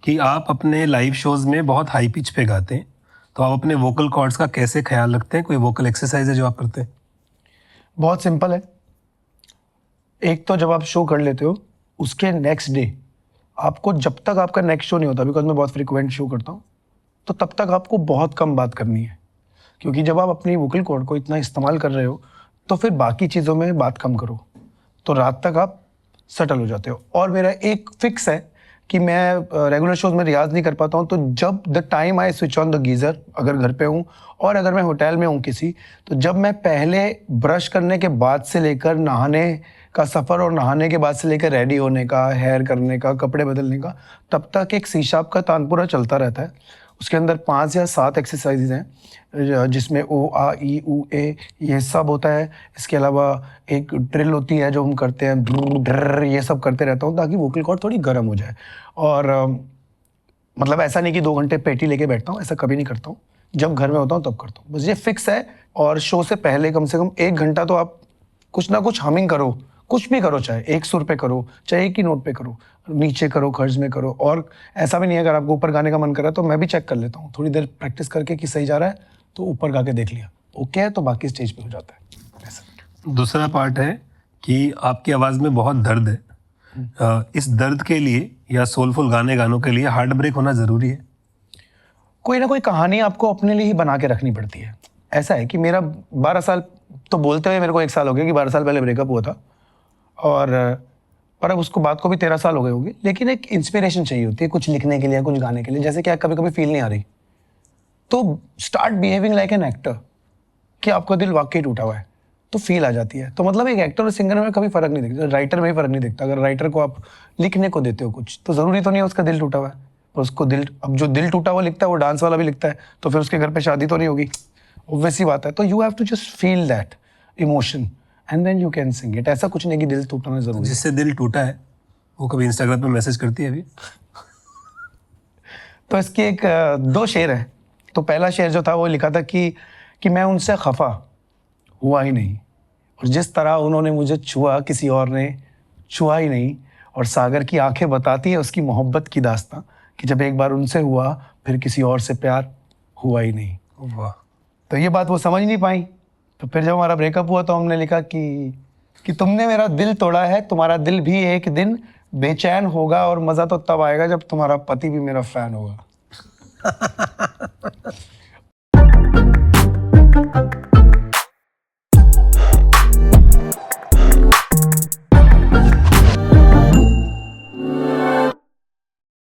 कि आप अपने लाइव शोज़ में बहुत हाई पिच पे गाते हैं, तो आप अपने वोकल कॉर्ड्स का कैसे ख़्याल रखते हैं? कोई वोकल एक्सरसाइज़ है जो आप करते हैं? बहुत सिंपल है। एक तो जब आप शो कर लेते हो, उसके नेक्स्ट डे आपको, जब तक आपका नेक्स्ट शो नहीं होता, बिकॉज़ मैं बहुत फ्रीक्वेंट शो करता हूँ, तो तब तक आपको बहुत कम बात करनी है। क्योंकि जब आप अपनी वोकल कॉर्ड को इतना इस्तेमाल कर रहे हो, तो फिर बाकी चीज़ों में बात कम करो। तो रात तक आप सेटल हो जाते हो। और मेरा एक फिक्स है कि मैं रेगुलर शोज़ में रियाज़ नहीं कर पाता हूँ, तो जब the time I switch on the geyser, अगर घर पे हूँ और अगर मैं होटल में हूँ किसी, तो जब मैं पहले ब्रश करने के बाद से लेकर नहाने का सफ़र और नहाने के बाद से लेकर रेडी होने का, हेयर करने का, कपड़े बदलने का, तब तक एक सी-शार्प का तानपुरा चलता रहता है। उसके अंदर 5 या 7 एक्सरसाइज़ेज़ हैं, जिसमें ओ, आ, ई, ऊ, ए ये सब होता है। इसके अलावा एक ड्रिल होती है जो हम करते हैं, ड्रर, ये सब करते रहता हूँ ताकि वोकल कॉर्ड थोड़ी गर्म हो जाए। और मतलब ऐसा नहीं कि 2 घंटे पेटी लेके बैठता हूँ, ऐसा कभी नहीं करता हूँ। जब घर में होता हूँ तब करता हूँ। बस ये फिक्स है। और शो से पहले कम से कम 1 घंटा तो आप कुछ ना कुछ हमिंग करो, कुछ भी करो, चाहे एक सुर पे करो, चाहे एक ही नोट पे करो, नीचे करो, खर्च में करो। और ऐसा भी नहीं है, अगर आपको ऊपर गाने का मन कर रहा है तो मैं भी चेक कर लेता हूँ, थोड़ी देर प्रैक्टिस करके कि सही जा रहा है तो ऊपर गा के देख लिया, ओके है तो बाकी स्टेज पे हो जाता है ऐसा। दूसरा पार्ट है कि आपकी आवाज़ में बहुत दर्द है। इस दर्द के लिए या सोलफुल गानों के लिए हार्ट ब्रेक होना ज़रूरी है? कोई ना कोई कहानी आपको अपने लिए ही बना के रखनी पड़ती है। ऐसा है कि मेरा 12 साल, तो बोलते हुए मेरे को 1 साल हो गया कि 12 साल पहले ब्रेकअप हुआ था, और पर अब उसको बात को भी 13 साल हो गए होंगे। लेकिन एक इंस्पिरेशन चाहिए होती है कुछ लिखने के लिए, कुछ गाने के लिए। जैसे कि कभी कभी फील नहीं आ रही, तो start behaving like an actor, कि आपका दिल वाकई टूटा हुआ है, तो फील आ जाती है। तो मतलब एक एक्टर और सिंगर में कभी फर्क नहीं दिखता, राइटर में भी फर्क नहीं दिखता। अगर राइटर को आप लिखने को देते हो कुछ, तो ज़रूरी तो नहीं है उसका दिल टूटा हुआ है, पर उसको दिल, अब जो दिल टूटा हुआ लिखता है वो डांस वाला भी लिखता है, तो फिर उसके घर पे शादी तो नहीं होगी, वैसी बात है। तो you have to just feel that emotion and then you can sing it. ऐसा कुछ नहीं कि दिल टूटना जरूरी है। जिससे दिल टूटा है वो कभी इंस्टाग्राम पे मैसेज करती है अभी? तो इसके एक 2 शेर हैं। तो पहला शेर जो था वो लिखा था कि मैं उनसे खफा हुआ ही नहीं, और जिस तरह उन्होंने मुझे छुआ किसी और ने छुआ ही नहीं, और सागर की आंखें बताती है उसकी मोहब्बत की दास्तां, कि जब एक बार उनसे हुआ फिर किसी और से प्यार हुआ ही नहीं। वाह। तो ये बात वो समझ नहीं पाई। तो फिर जब हमारा ब्रेकअप हुआ तो हमने लिखा कि तुमने मेरा दिल तोड़ा है, तुम्हारा दिल भी एक दिन बेचैन होगा, और मज़ा तो तब आएगा जब तुम्हारा पति भी मेरा फैन होगा।